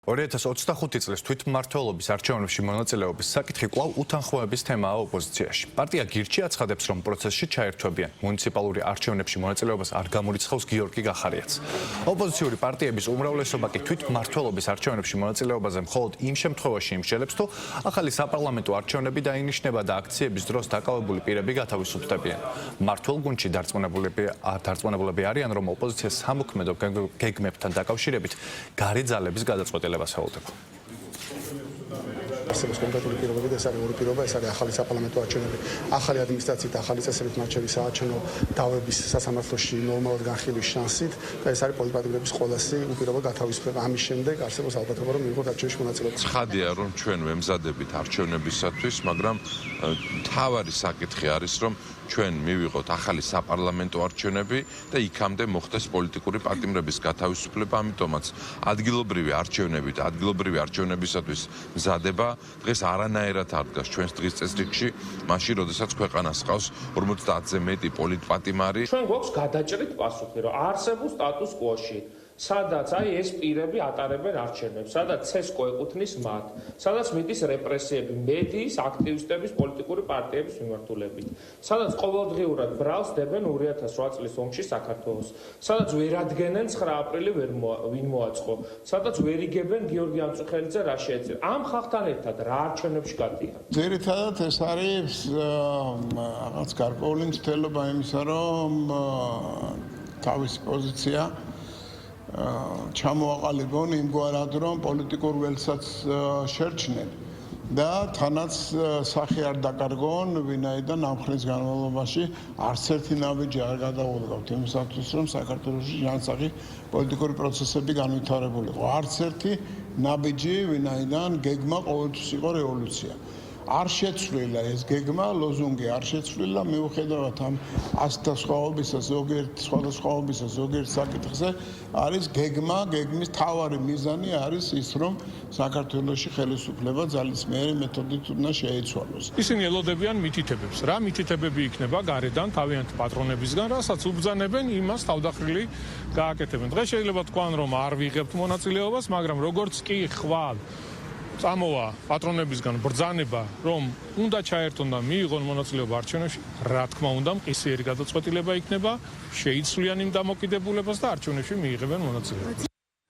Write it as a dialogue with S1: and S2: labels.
S1: 2025 წლის თვითმმართველობის არჩევნებში მონაწილეობის საკითხი კვლავ უთანხმოების თემაა ოპოზიციაში. პარტია გირჩი აცხადებს, რომ პროცესში ჩაერთვებიან. მუნიციპალური არჩევნებში მონაწილეობას არ გამორიცხავს გიორგი გახარიაც. ოპოზიციური პარტიების უმრავლესობა კი თვითმმართველობის არჩევნებში მონაწილეობაზე მხოლოდ იმ შემთხვევაში იმსჯელებს, თუ ახალი საპარლამენტო არჩევნები დაინიშნება და აქციების დროს დაკავებული პირები გათავისუფლდებიან. მმართველ გუნდში დარწმუნებულები არიან, რომ ოპოზიცია სამოქმედო გეგმებთან დაკავშირებით გარე ძალების გადაწყვეტილებას ელოდება.
S2: არსებობს კონკრეტული პირობები და ეს არის ორი პირობა, ეს არის ახალი საპარლამენტო არჩევნები, ახალი ადმინისტრაციით, ახალი წესრიგით მარჩევის საარჩევნო დავების სასამართლოში ნორმალურად განხილვის შანსით და ეს არის პოლიტპატრიოტების ყველასი უპირობო გათავისუფლება. ამის შემდეგ არსებობს ალბათობა, რომ მიიღოთ არჩევნებში მონაწილეობა.
S3: ცხადია, რომ ჩვენ ვემზადებით არჩევნებისათვის, მაგრამ მთავარი საკითხი არის, რომ ჩვენ მივიღოთ ახალი საპარლამენტო არჩევნები და იქამდე მოხდეს პოლიტიკური პატიმრების გათავისუფლება, ამიტომაც ადგილობრივი არჩევნები და ადგილობრივი არჩევნებისათვის მზადება დღეს არანაირად არ დგას ჩვენს დღის წესრიგში, მაშინ როდესაც ქვეყანას ყავს 50-ზე მეტი პოლიტპატიმარი.
S4: ჩვენ გვაქვს გადაჭრით პასუხი, რომ არსებულ სტატუს კვოში, სადაც ეს პირები ატარებენ არჩევნებს, სადაც ცესკო ეკუთვნის მათ, სადაც მიდის რეპრესიები მედიის, აქტივისტების, პოლიტიკური პარტიების მიმართულებით, სადაც ყოველდღიურად ბრალს დებენ 2008 წლის ომში საქართველოს, სადაც ვერ ადგენენ 9 აპრილი ვინ მოაწყო, სადაც ვერ იგებენ გიორგი ამწუხელიძე რა შეეწირა. ამ ხალხთან ერთად რა არჩევნებში გადიან.
S5: ძირითადად ეს არის რაღაც გარკვეული მცდელობა იმისა, რომ თავისი პოზიცია ჩამოაყალიბონ იმგვარად, რომ პოლიტიკურ ველსაც შერჩნენ და თანაც სახე არ დაკარგონ, ვინაიდან ამ ხნის განმავლობაში არც ერთი ნაბიჯი არ გადაუდგავთ იმისათვის, რომ საქართველოში ჯანსაღი პოლიტიკური პროცესები განვითარებული იყო. არც ერთი ნაბიჯი, ვინაიდან გეგმა ყოველთვის იყო რევოლუცია. არ შეცვლილა ეს გეგმა, ლოზუნგი არ შეცვლილა, მიუხედავად ამ ასთა სხვაობისა, ზოგიერთ სხვადასხვაობისა, ზოგიერთ საკითხზე არის გეგმა, გეგმის მთავარი მიზანი არის ის, რომ საქართველოში ხელისუფლება ძალისმიერი მეთოდით უნდა შეიცვალოს.
S6: ისინი ელოდებიან მითითებებს. რა მითითებები იქნება გარედან თავიანთი პატრონებისგან, რასაც უბრძანებენ, იმას თავდახრილი გააკეთებენ. დღეს შეიძლება თქვან, რომ არ ვიღებთ მონაწილეობას, მაგრამ როგორც კი ხვალ წამოვა პატრონებისგან ბრძანება, რომ უნდა ჩაერთონ და მიიღონ მონაწილეობა არჩევნებში, რა თქმა უნდა, მყისიერი გადაწყვეტილება იქნება, შეიცვლიან იმ დამოკიდებულებას და არჩევნებში მიიღებენ მონაწილეობას.